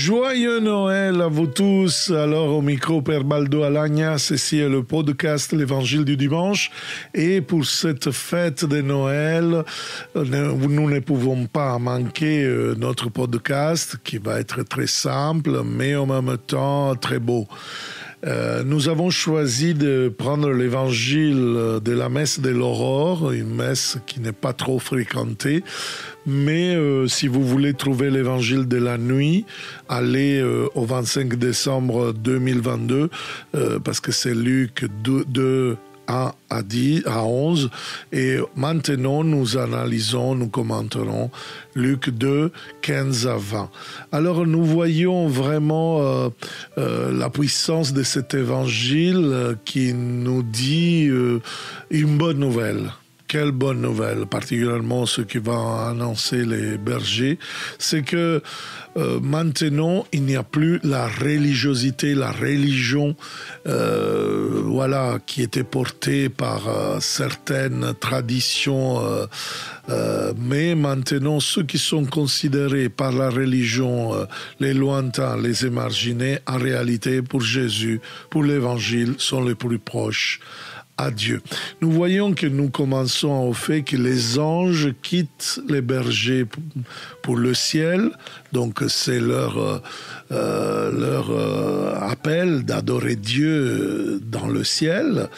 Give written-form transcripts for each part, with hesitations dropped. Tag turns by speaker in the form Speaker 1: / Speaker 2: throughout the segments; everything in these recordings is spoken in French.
Speaker 1: Joyeux Noël à vous tous. Alors au micro Père Baldo Alagna, ceci est le podcast l'Évangile du dimanche. Et pour cette fête de Noël, nous ne pouvons pas manquer notre podcast qui va être très simple mais en même temps très beau. Nous avons choisi de prendre l'évangile de la messe de l'aurore, une messe qui n'est pas trop fréquentée, mais si vous voulez trouver l'évangile de la nuit, allez au 25 décembre 2022, parce que c'est Luc 2 1 à 11, et maintenant nous analysons, nous commenterons Luc 2, 15 à 20. Alors nous voyons vraiment la puissance de cet évangile qui nous dit une bonne nouvelle. Quelle bonne nouvelle, particulièrement ce qui va annoncer les bergers, c'est que maintenant, il n'y a plus la religiosité, la religion qui était portée par certaines traditions, mais maintenant, ceux qui sont considérés par la religion, les lointains, les émarginés, en réalité, pour Jésus, pour l'Évangile, sont les plus proches à Dieu. Nous voyons que nous commençons au fait que les anges quittent les bergers pour le ciel, donc c'est leur appel d'adorer Dieu dans le ciel,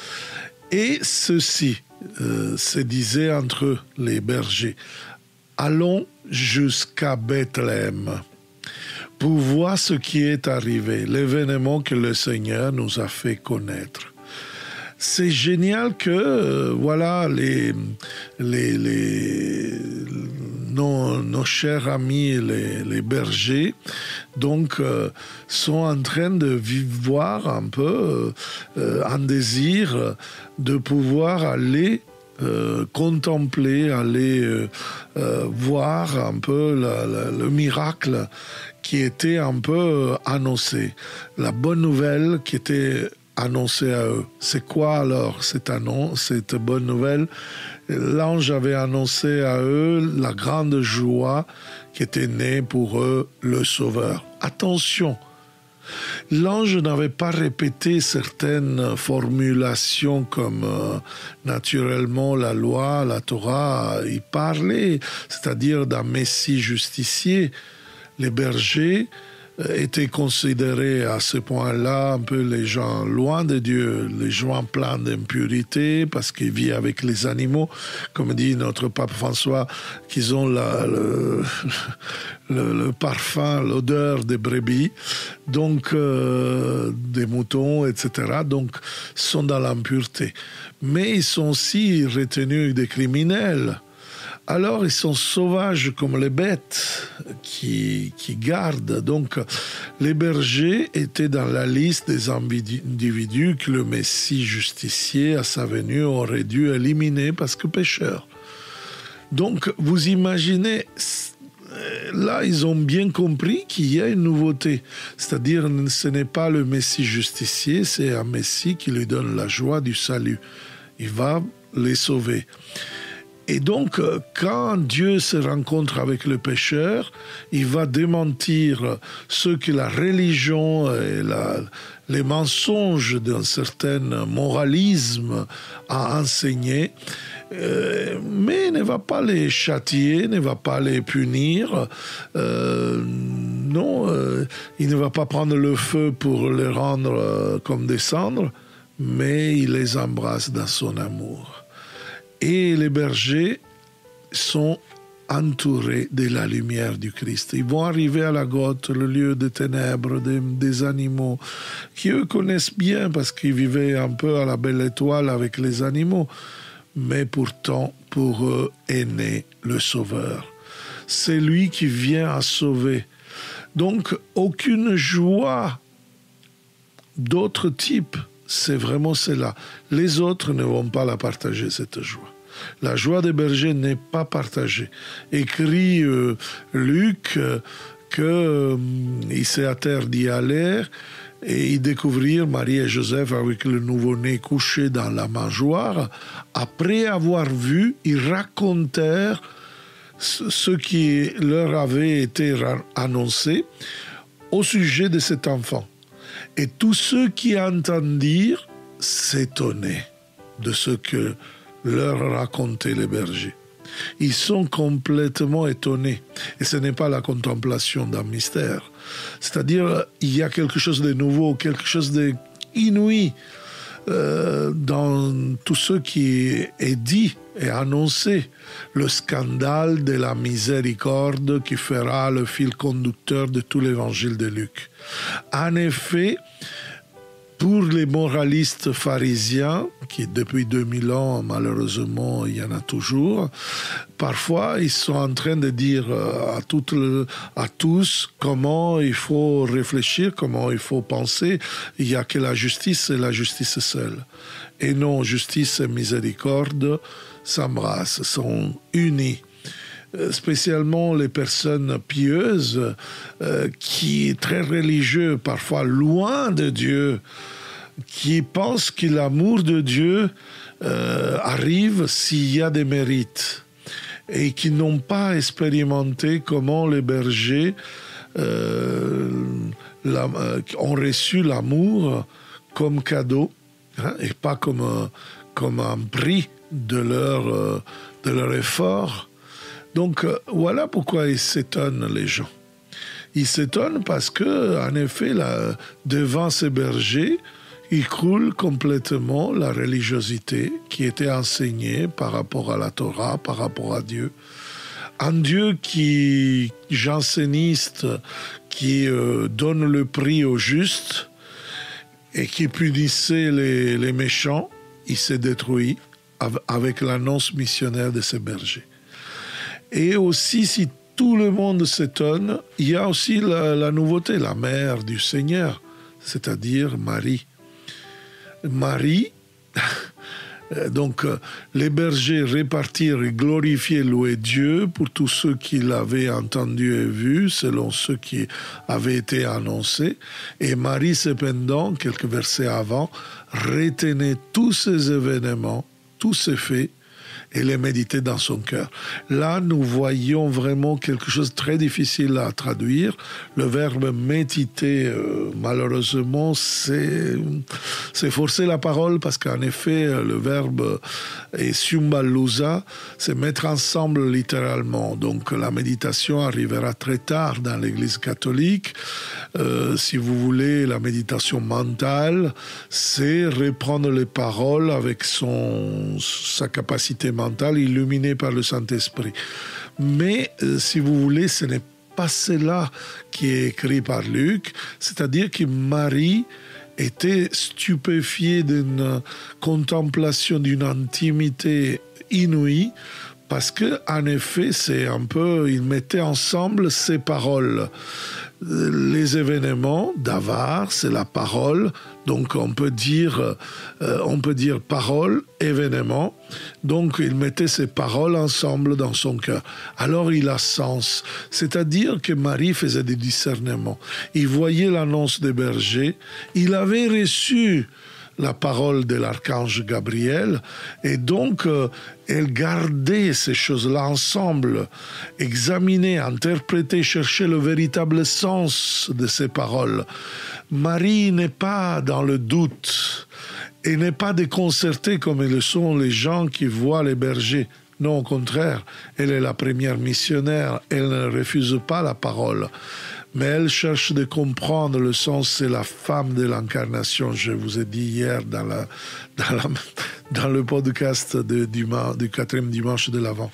Speaker 1: et ceci se disait entre les bergers: allons jusqu'à Bethléem pour voir ce qui est arrivé, l'événement que le Seigneur nous a fait connaître. C'est génial que nos chers amis les bergers donc sont en train de vivre un peu un désir de pouvoir aller contempler, aller voir un peu le miracle qui était un peu annoncé, la bonne nouvelle qui était annoncé à eux. C'est quoi alors cette bonne nouvelle? L'ange avait annoncé à eux la grande joie qui était née pour eux, le Sauveur. Attention, l'ange n'avait pas répété certaines formulations comme naturellement la loi, la Torah y parlait, c'est-à-dire d'un Messie justicier. Les bergers étaient considérés à ce point-là un peu les gens loin de Dieu, les gens pleins d'impurité parce qu'ils vivent avec les animaux, comme dit notre pape François, qu'ils ont le parfum, l'odeur des brebis, donc des moutons, etc. Donc sont dans l'impureté. Mais ils sont aussi retenus des criminels. Alors, ils sont sauvages comme les bêtes qui gardent. Donc, les bergers étaient dans la liste des individus que le Messie justicier, à sa venue, aurait dû éliminer parce que pécheurs. Donc, vous imaginez, là, ils ont bien compris qu'il y a une nouveauté. C'est-à-dire, ce n'est pas le Messie justicier, c'est un Messie qui lui donne la joie du salut. Il va les sauver. Et donc, quand Dieu se rencontre avec le pécheur, il va démentir ce que la religion et les mensonges d'un certain moralisme a enseigné, mais ne va pas les châtier, ne va pas les punir. Il ne va pas prendre le feu pour les rendre comme des cendres, mais il les embrasse dans son amour. Et les bergers sont entourés de la lumière du Christ. Ils vont arriver à la grotte, le lieu des ténèbres, des animaux, qui eux connaissent bien parce qu'ils vivaient un peu à la belle étoile avec les animaux. Mais pourtant, pour eux est né le Sauveur. C'est lui qui vient à sauver. Donc, aucune joie d'autre type. C'est vraiment cela. Les autres ne vont pas la partager, cette joie. La joie des bergers n'est pas partagée. Écrit Luc qu'il s'est interdit d'y aller et y découvrir Marie et Joseph avec le nouveau-né couché dans la mangeoire. Après avoir vu, ils racontèrent ce qui leur avait été annoncé au sujet de cet enfant. Et tous ceux qui entendirent s'étonnaient de ce que leur racontaient les bergers. Ils sont complètement étonnés. Et ce n'est pas la contemplation d'un mystère. C'est-à-dire, il y a quelque chose de nouveau, quelque chose d'inouï dans tout ce qui est dit et annoncé. Le scandale de la miséricorde qui fera le fil conducteur de tout l'évangile de Luc. En effet, pour les moralistes pharisiens, qui depuis 2000 ans, malheureusement, il y en a toujours, parfois ils sont en train de dire à tous comment il faut réfléchir, comment il faut penser. Il n'y a que la justice et la justice seule. Et non, justice et miséricorde s'embrassent, sont unis. Spécialement les personnes pieuses qui sont très religieux, parfois loin de Dieu, qui pensent que l'amour de Dieu arrive s'il y a des mérites et qui n'ont pas expérimenté comment les bergers ont reçu l'amour comme cadeau et pas comme un prix de leur effort. Donc, voilà pourquoi ils s'étonnent, les gens. Ils s'étonnent parce que, en effet, devant ces bergers, il coule complètement la religiosité qui était enseignée par rapport à la Torah, par rapport à Dieu. Un Dieu janséniste, qui donne le prix aux justes et qui punissait les méchants, il s'est détruit avec l'annonce missionnaire de ces bergers. Et aussi, si tout le monde s'étonne, il y a aussi la nouveauté, la mère du Seigneur, c'est-à-dire Marie. Marie, donc les bergers répartirent et glorifiaient, louaient Dieu pour tous ceux qui l'avaient entendu et vu, selon ceux qui avaient été annoncés. Et Marie, cependant, quelques versets avant, retenait tous ces événements, tous ces faits, et les méditer dans son cœur. Là, nous voyons vraiment quelque chose de très difficile à traduire. Le verbe méditer, malheureusement, c'est forcer la parole parce qu'en effet, le verbe est symbalousa, c'est mettre ensemble littéralement. Donc, la méditation arrivera très tard dans l'Église catholique. Si vous voulez, la méditation mentale, c'est reprendre les paroles avec sa capacité mentale illuminée par le Saint-Esprit. Mais, si vous voulez, ce n'est pas cela qui est écrit par Luc, c'est-à-dire que Marie était stupéfiée d'une contemplation, d'une intimité inouïe, parce que, en effet, il mettait ensemble ces paroles. Les événements d'Avar, c'est la parole, donc on peut dire parole, événement, donc il mettait ces paroles ensemble dans son cœur. Alors il a sens, c'est-à-dire que Marie faisait des discernements. Il voyait l'annonce des bergers, il avait reçu la parole de l'archange Gabriel, et donc elle gardait ces choses-là ensemble, examinait, interprétait, cherchait le véritable sens de ces paroles. Marie n'est pas dans le doute et n'est pas déconcertée comme le sont les gens qui voient les bergers. Non, au contraire, elle est la première missionnaire, elle ne refuse pas la parole. Mais elle cherche de comprendre le sens, c'est la femme de l'incarnation. Je vous ai dit hier dans le podcast du 4e dimanche de l'Avent.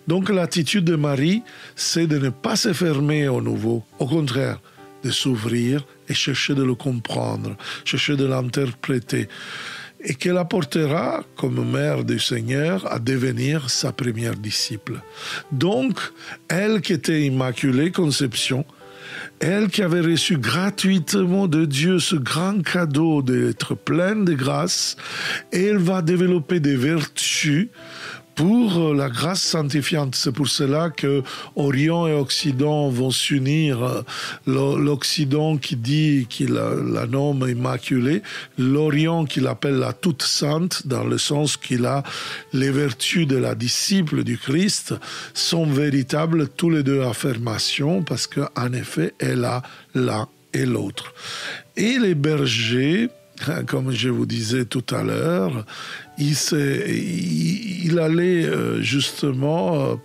Speaker 1: Donc l'attitude de Marie, c'est de ne pas se fermer au nouveau. Au contraire, de s'ouvrir et chercher de le comprendre, chercher de l'interpréter. Et qu'elle apportera, comme mère du Seigneur, à devenir sa première disciple. Donc, elle qui était immaculée conception, elle qui avait reçu gratuitement de Dieu ce grand cadeau d'être pleine de grâce, elle va développer des vertus pour la grâce sanctifiante. C'est pour cela que Orient et Occident vont s'unir. L'Occident qui dit qu'il la nomme immaculée, l'Orient qui l'appelle la toute sainte, dans le sens qu'il a les vertus de la disciple du Christ, sont véritables tous les deux affirmations, parce qu'en effet, elle a l'un et l'autre. Et les bergers, comme je vous disais tout à l'heure, il allait justement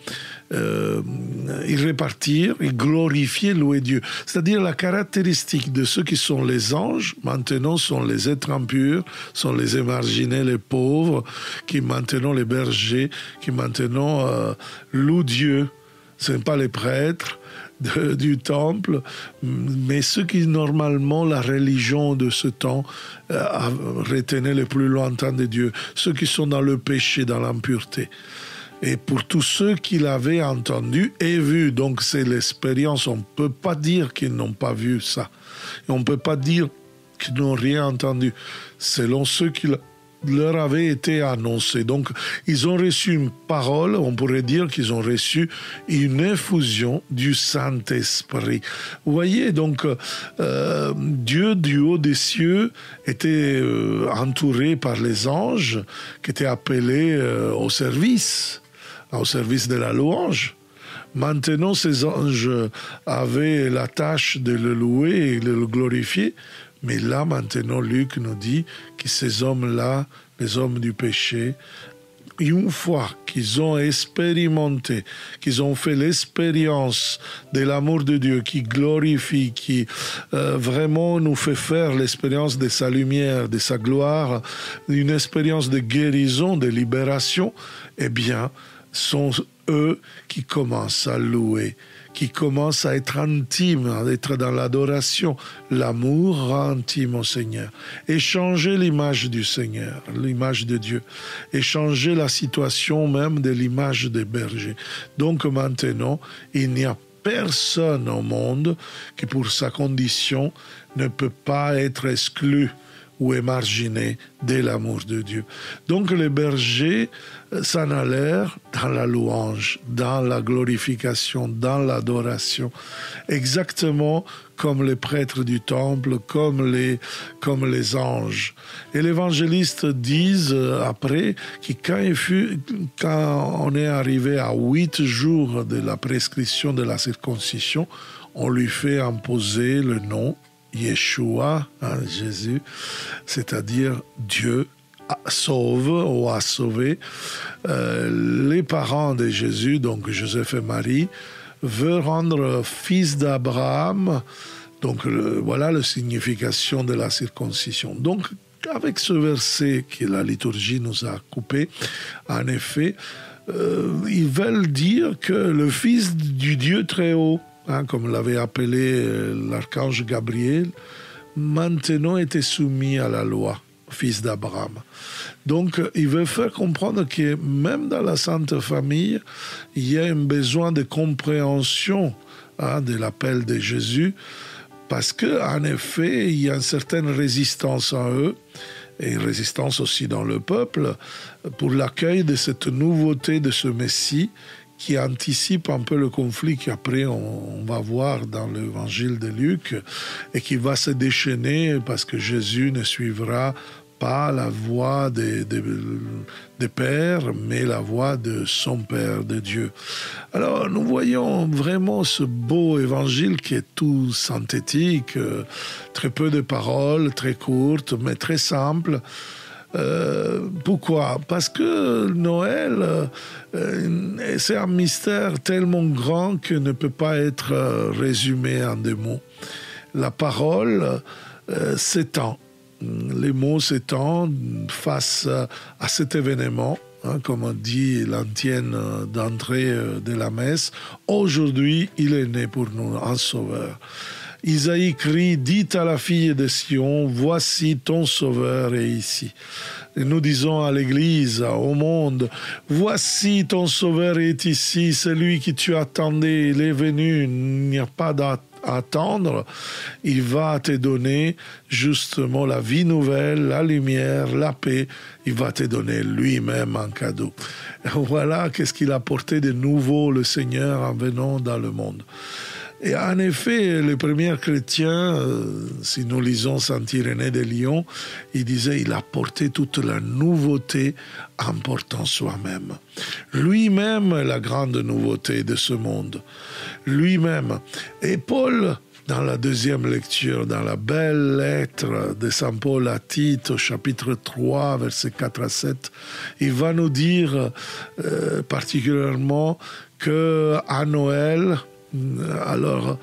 Speaker 1: y répartir, y glorifier, louer Dieu. C'est-à-dire la caractéristique de ceux qui sont les anges, maintenant sont les êtres impurs, sont les émarginés, les pauvres, qui maintenant les bergers, qui maintenant louent Dieu. Ce n'est pas les prêtres du temple, mais ceux qui normalement la religion de ce temps retenaient le plus lointain de Dieu, ceux qui sont dans le péché, dans l'impureté. Et pour tous ceux qui l'avaient entendu et vu, donc c'est l'expérience, on ne peut pas dire qu'ils n'ont pas vu ça, et on ne peut pas dire qu'ils n'ont rien entendu, selon ceux qui leur avait été annoncé. Donc, ils ont reçu une parole, on pourrait dire qu'ils ont reçu une effusion du Saint-Esprit. Vous voyez, donc, Dieu du haut des cieux était entouré par les anges qui étaient appelés au service de la louange. Maintenant, ces anges avaient la tâche de le louer et de le glorifier. Mais là, maintenant, Luc nous dit que ces hommes-là, les hommes du péché, une fois qu'ils ont expérimenté, qu'ils ont fait l'expérience de l'amour de Dieu qui glorifie, qui vraiment nous fait faire l'expérience de sa lumière, de sa gloire, une expérience de guérison, de libération, eh bien, sont eux qui commencent à louer, qui commence à être intime, à être dans l'adoration. L'amour rend intime au Seigneur. Et changer l'image du Seigneur, l'image de Dieu. Et changer la situation même de l'image des bergers. Donc maintenant, il n'y a personne au monde qui, pour sa condition, ne peut pas être exclu ou émarginé de l'amour de Dieu. Donc les bergers s'en allèrent dans la louange, dans la glorification, dans l'adoration, exactement comme les prêtres du temple, comme les anges. Et l'évangéliste disent après que quand on est arrivé à 8 jours de la prescription de la circoncision, on lui fait imposer le nom Yeshua, Jésus, c'est-à-dire Dieu sauve ou a sauvé. Les parents de Jésus, donc Joseph et Marie, veulent rendre fils d'Abraham. Donc voilà la signification de la circoncision. Donc avec ce verset que la liturgie nous a coupé, en effet, ils veulent dire que le fils du Dieu très haut, comme l'avait appelé l'archange Gabriel, maintenant était soumis à la loi, fils d'Abraham. Donc, il veut faire comprendre que même dans la Sainte Famille, il y a un besoin de compréhension de l'appel de Jésus, parce qu'en effet, il y a une certaine résistance en eux, et une résistance aussi dans le peuple, pour l'accueil de cette nouveauté de ce Messie, qui anticipe un peu le conflit qu'après on va voir dans l'évangile de Luc et qui va se déchaîner parce que Jésus ne suivra pas la voie des pères, mais la voie de son Père, de Dieu. Alors nous voyons vraiment ce beau évangile qui est tout synthétique, très peu de paroles, très courtes, mais très simple. Pourquoi ? Parce que Noël, c'est un mystère tellement grand qu'il ne peut pas être résumé en des mots. La parole s'étend, les mots s'étendent face à cet événement, comme on dit l'antienne d'entrée de la messe. Aujourd'hui, il est né pour nous un sauveur. Isaïe crie, dites à la fille de Sion, voici ton sauveur est ici. Et nous disons à l'Église, au monde, voici ton sauveur est ici, celui que tu attendais, il est venu, il n'y a pas attendre, il va te donner justement la vie nouvelle, la lumière, la paix. Il va te donner lui-même en cadeau. Et voilà qu'est-ce qu'il a apporté de nouveau le Seigneur en venant dans le monde. Et en effet, les premiers chrétiens, si nous lisons Saint-Irénée de Lyon, il disait il a porté toute la nouveauté en portant soi-même. Lui-même est la grande nouveauté de ce monde. Lui-même. Et Paul, dans la deuxième lecture, dans la belle lettre de Saint Paul à Tite, au chapitre 3, versets 4 à 7, il va nous dire particulièrement qu'à Noël, alors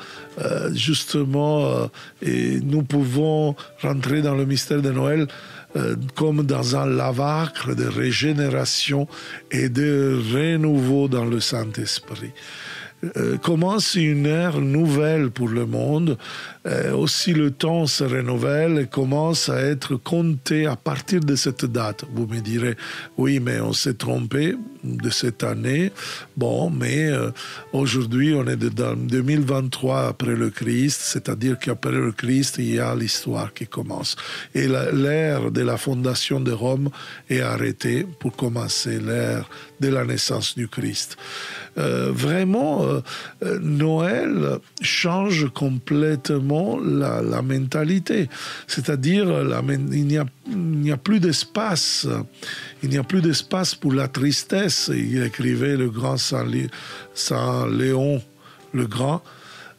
Speaker 1: justement, et nous pouvons rentrer dans le mystère de Noël comme dans un lavacre de régénération et de renouveau dans le Saint-Esprit. Commence une ère nouvelle pour le monde. Aussi le temps se renouvelle et commence à être compté à partir de cette date. Vous me direz, oui, mais on s'est trompé de cette année. Bon, mais aujourd'hui, on est dans 2023 après le Christ, c'est-à-dire qu'après le Christ, il y a l'histoire qui commence. Et l'ère de la fondation de Rome est arrêtée pour commencer l'ère de la naissance du Christ. Vraiment, Noël change complètement la mentalité. C'est-à-dire, il n'y a plus d'espace. Il n'y a plus d'espace pour la tristesse. Il écrivait le grand Saint Léon le Grand.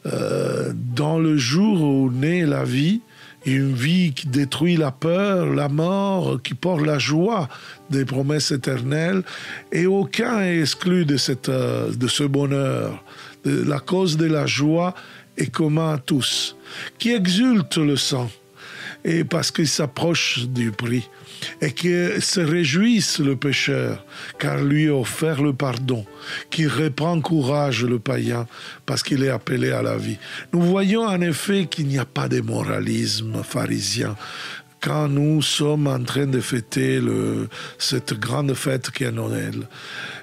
Speaker 1: Dans le jour où naît la vie, une vie qui détruit la peur, la mort, qui porte la joie des promesses éternelles, et aucun est exclu de ce bonheur. La cause de la joie est commune à tous, qui exulte le sang, et parce qu'il s'approche du prix, et que se réjouisse le pécheur, car lui a offert le pardon, qui reprend courage le païen, parce qu'il est appelé à la vie. Nous voyons en effet qu'il n'y a pas de moralisme pharisien quand nous sommes en train de fêter cette grande fête qui est Noël.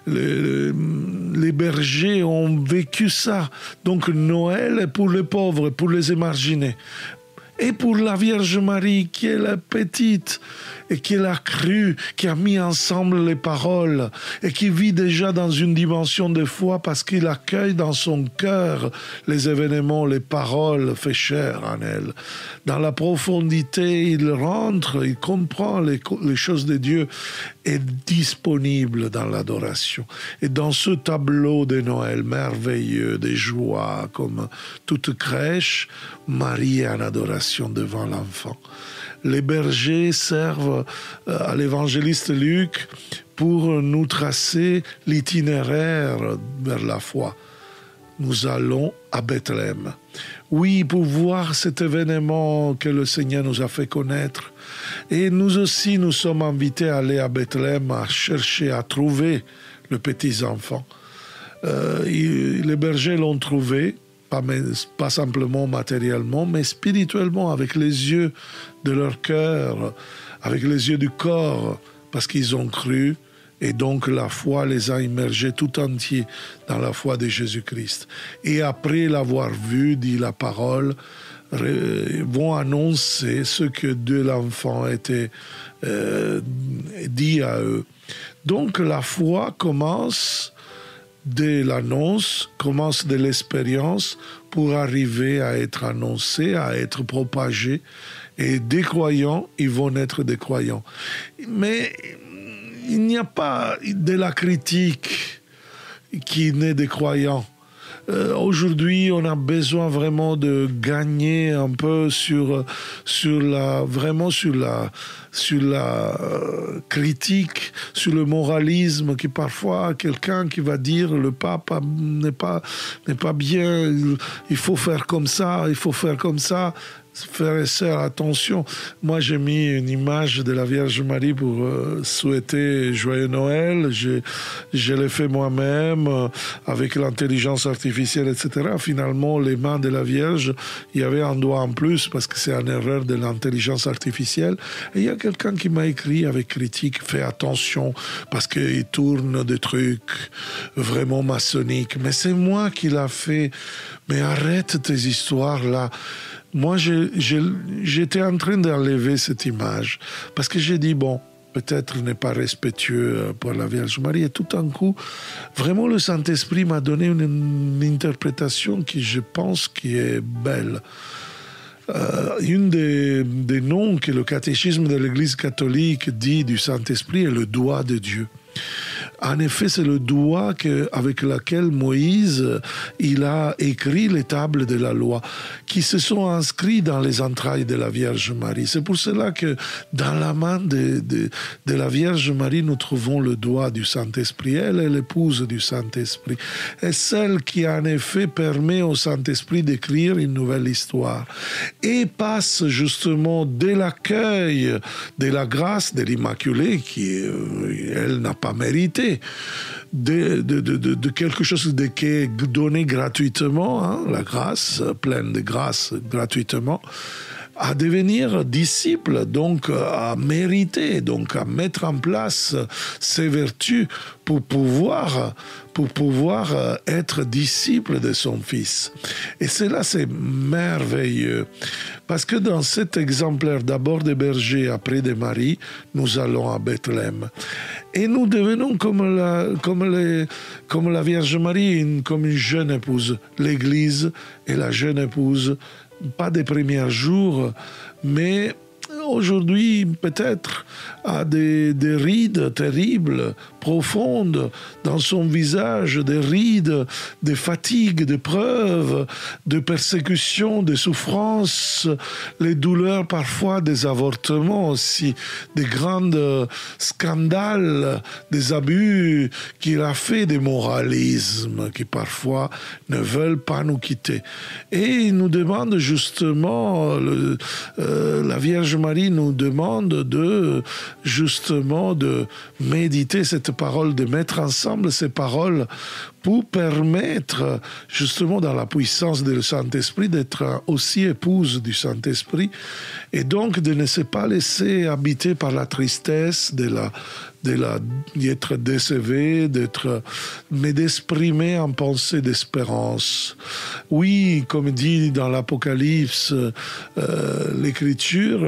Speaker 1: Les bergers ont vécu ça. Donc Noël est pour les pauvres, pour les émarginés. Et pour la Vierge Marie, qui est la petite, et qui l'a cru, qui a mis ensemble les paroles, et qui vit déjà dans une dimension de foi parce qu'il accueille dans son cœur les événements, les paroles fait chair en elle. Dans la profondité, il rentre, il comprend les choses de Dieu, est disponible dans l'adoration. Et dans ce tableau de Noël merveilleux, des joies, comme toute crèche, Marie est en adoration devant l'enfant. Les bergers servent à l'évangéliste Luc pour nous tracer l'itinéraire vers la foi. Nous allons à Bethléem. Oui, pour voir cet événement que le Seigneur nous a fait connaître. Et nous aussi, nous sommes invités à aller à Bethléem, à chercher, à trouver le petit enfant. Les bergers l'ont trouvé, pas simplement matériellement, mais spirituellement, avec les yeux de leur cœur, avec les yeux du corps, parce qu'ils ont cru, et donc la foi les a immergés tout entiers dans la foi de Jésus-Christ. Et après l'avoir vu, dit la parole, vont annoncer ce que de l'enfant était dit à eux. Donc la foi commence de l'annonce, commence de l'expérience pour arriver à être annoncée, à être propagée. Et des croyants, ils vont naître des croyants. Mais il n'y a pas de la critique qui naît des croyants. Aujourd'hui, on a besoin vraiment de gagner un peu sur la critique, sur le moralisme, qui parfois quelqu'un qui va dire le pape n'est pas bien, il faut faire comme ça, il faut faire comme ça. frères et sœurs, attention. Moi, j'ai mis une image de la Vierge Marie pour souhaiter joyeux Noël. Je l'ai fait moi-même avec l'intelligence artificielle, etc. Finalement, les mains de la Vierge, il y avait un doigt en plus parce que c'est une erreur de l'intelligence artificielle. Et il y a quelqu'un qui m'a écrit avec critique, fais attention parce qu'il tourne des trucs vraiment maçonniques. Mais c'est moi qui l'a fait. Mais arrête tes histoires là. Moi, j'étais en train d'enlever cette image parce que j'ai dit, bon, peut-être n'est pas respectueux pour la Vierge Marie. Et tout d'un coup, vraiment, le Saint-Esprit m'a donné une interprétation qui, je pense, qui est belle. Une des noms que le catéchisme de l'Église catholique dit du Saint-Esprit est le doigt de Dieu. En effet, c'est le doigt avec lequel Moïse il a écrit les tables de la loi, qui se sont inscrites dans les entrailles de la Vierge Marie. C'est pour cela que dans la main de la Vierge Marie, nous trouvons le doigt du Saint-Esprit. Elle est l'épouse du Saint-Esprit. Et celle qui, en effet, permet au Saint-Esprit d'écrire une nouvelle histoire. Et passe justement de l'accueil de la grâce de l'Immaculée, qui, elle, n'a pas mérité, de quelque chose qui est donné gratuitement, hein, la grâce, pleine de grâce gratuitement, à devenir disciple, donc à mériter, donc à mettre en place ses vertus pour pouvoir être disciple de son Fils. Et cela, c'est merveilleux. Parce que dans cet exemplaire d'abord des bergers, après de Marie, nous allons à Bethléem. Et nous devenons comme la Vierge Marie, comme une jeune épouse. L'Église et la jeune épouse, pas des premiers jours, mais aujourd'hui, peut-être, a des rides terribles, profondes dans son visage, des rides de fatigue, de preuves, de persécutions, de souffrances, les douleurs parfois des avortements aussi, des grands scandales, des abus qu'il a fait, des moralismes qui parfois ne veulent pas nous quitter. Et il nous demande justement, la Vierge Marie nous demande justement de méditer cette parole, de mettre ensemble ces paroles pour permettre justement dans la puissance du Saint-Esprit d'être aussi épouse du Saint-Esprit et donc de ne se pas laisser habiter par la tristesse d'être décévé, mais d'exprimer en pensée d'espérance. Oui, comme dit dans l'Apocalypse, l'Écriture,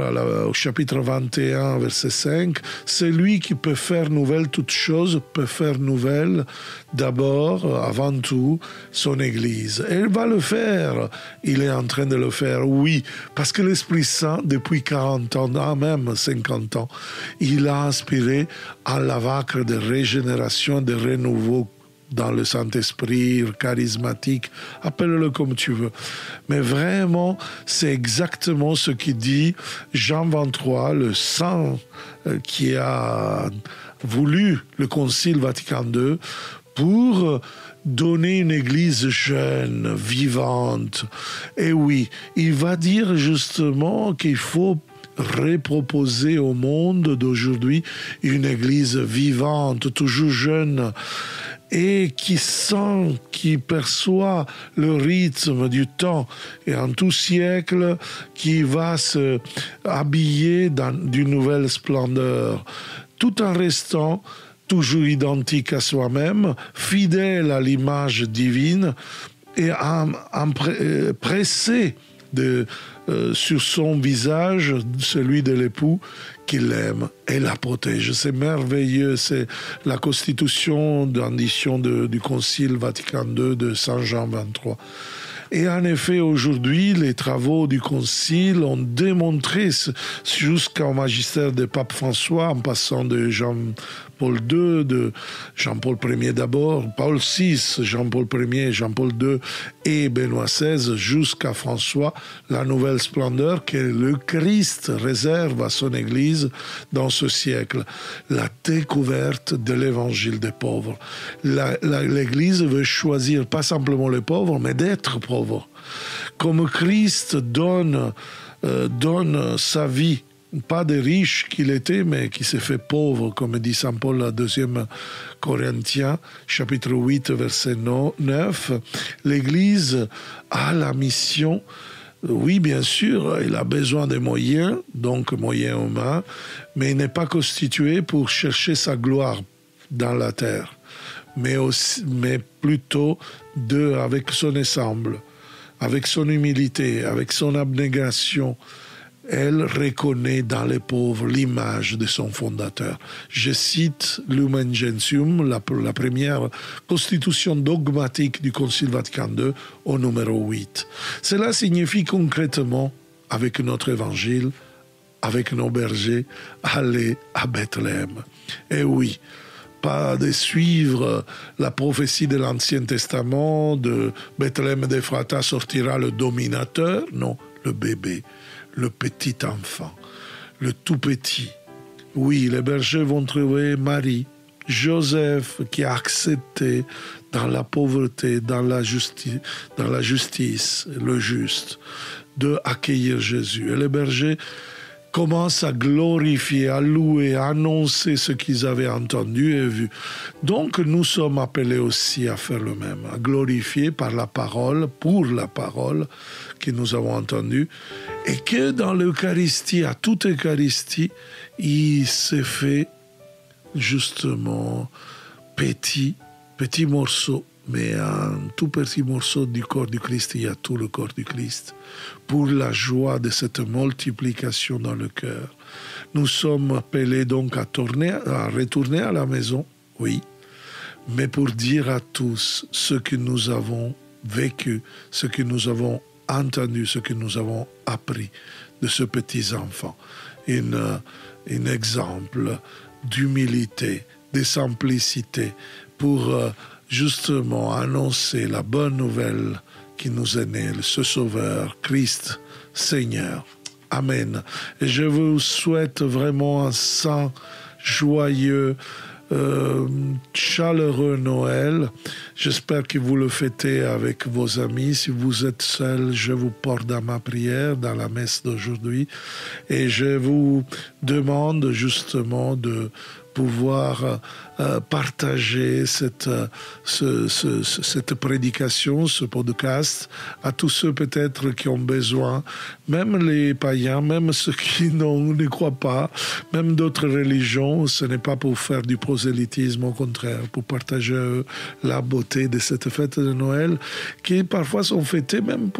Speaker 1: au chapitre 21, verset 5, c'est lui qui peut faire nouvelle toute chose, peut faire nouvelle d'abord, avant tout, son Église. Et il va le faire. Il est en train de le faire, oui, parce que l'Esprit Saint, depuis 40 ans, même 50 ans, il a inspiré à la vague de régénération, de renouveau dans le Saint-Esprit, charismatique, appelle-le comme tu veux. Mais vraiment, c'est exactement ce qui dit Jean 23, le saint qui a voulu le Concile Vatican II pour donner une église jeune, vivante. Et oui, il va dire justement qu'il faut reproposer au monde d'aujourd'hui une église vivante, toujours jeune, et qui sent, qui perçoit le rythme du temps, et en tout siècle, qui va se habiller d'une nouvelle splendeur, tout en restant toujours identique à soi-même, fidèle à l'image divine, et pressé sur son visage, celui de l'époux, qu'il aime et la protège. C'est merveilleux, c'est la constitution d'ambition du Concile Vatican II de Saint Jean 23. Et en effet, aujourd'hui, les travaux du Concile ont démontré, jusqu'au magistère de Pape François, en passant de Jean-Paul II, de Jean-Paul Ier d'abord, Paul VI, Jean-Paul Ier, Jean-Paul II et Benoît XVI, jusqu'à François, la nouvelle splendeur que le Christ réserve à son Église dans ce siècle. La découverte de l'évangile des pauvres. L'Église veut choisir pas simplement les pauvres, mais d'être pauvres. Comme Christ donne donne sa vie, pas des riches qu'il était, mais qui s'est fait pauvre, comme dit Saint Paul à 2 Corinthiens, chapitre 8, verset 9. L'Église a la mission, oui, bien sûr, il a besoin de moyens, donc moyens humains, mais il n'est pas constitué pour chercher sa gloire dans la terre, mais plutôt avec son ensemble, avec son humilité, avec son abnégation. Elle reconnaît dans les pauvres l'image de son fondateur. Je cite Lumen Gentium, la première constitution dogmatique du Concile Vatican II, au numéro 8. Cela signifie concrètement, avec notre évangile, avec nos bergers, aller à Bethléem. Et oui, pas de suivre la prophétie de l'Ancien Testament, de Bethléem d'Ephrata sortira le dominateur, non, le bébé, le petit enfant, le tout petit. Oui, les bergers vont trouver Marie, Joseph qui a accepté dans la pauvreté, dans la justice, le juste, de accueillir Jésus. Et les bergers commencent à glorifier, à louer, à annoncer ce qu'ils avaient entendu et vu. Donc nous sommes appelés aussi à faire le même, à glorifier par la parole, pour la parole que nous avons entendue, et que dans l'Eucharistie, à toute Eucharistie, il s'est fait justement petit morceau, mais un tout petit morceau du corps du Christ, il y a tout le corps du Christ, pour la joie de cette multiplication dans le cœur. Nous sommes appelés donc à retourner à la maison, oui, mais pour dire à tous ce que nous avons vécu, ce que nous avons entendu, ce que nous avons appris de ce petit enfant. Un exemple d'humilité, de simplicité, pour justement annoncer la bonne nouvelle qui nous est née, ce Sauveur, Christ, Seigneur. Amen. Et je vous souhaite vraiment un saint, joyeux, chaleureux Noël. J'espère que vous le fêtez avec vos amis. Si vous êtes seul, je vous porte dans ma prière, dans la messe d'aujourd'hui. Et je vous demande justement de pouvoir partager cette prédication, ce podcast, à tous ceux peut-être qui ont besoin, même les païens, même ceux qui ne croient pas, même d'autres religions. Ce n'est pas pour faire du prosélytisme, au contraire, pour partager la beauté de cette fête de Noël, qui parfois sont fêtées même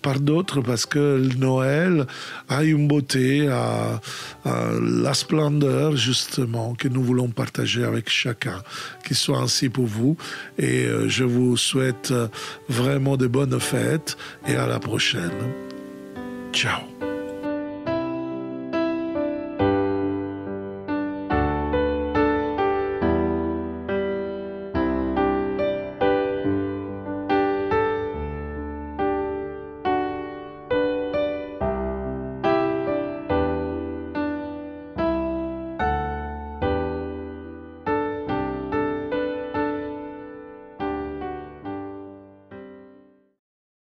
Speaker 1: par d'autres, parce que Noël a une beauté, a la splendeur, justement, que nous voulons partager avec chacun, qui soit ainsi pour vous. Et je vous souhaite vraiment de bonnes fêtes et à la prochaine. Ciao.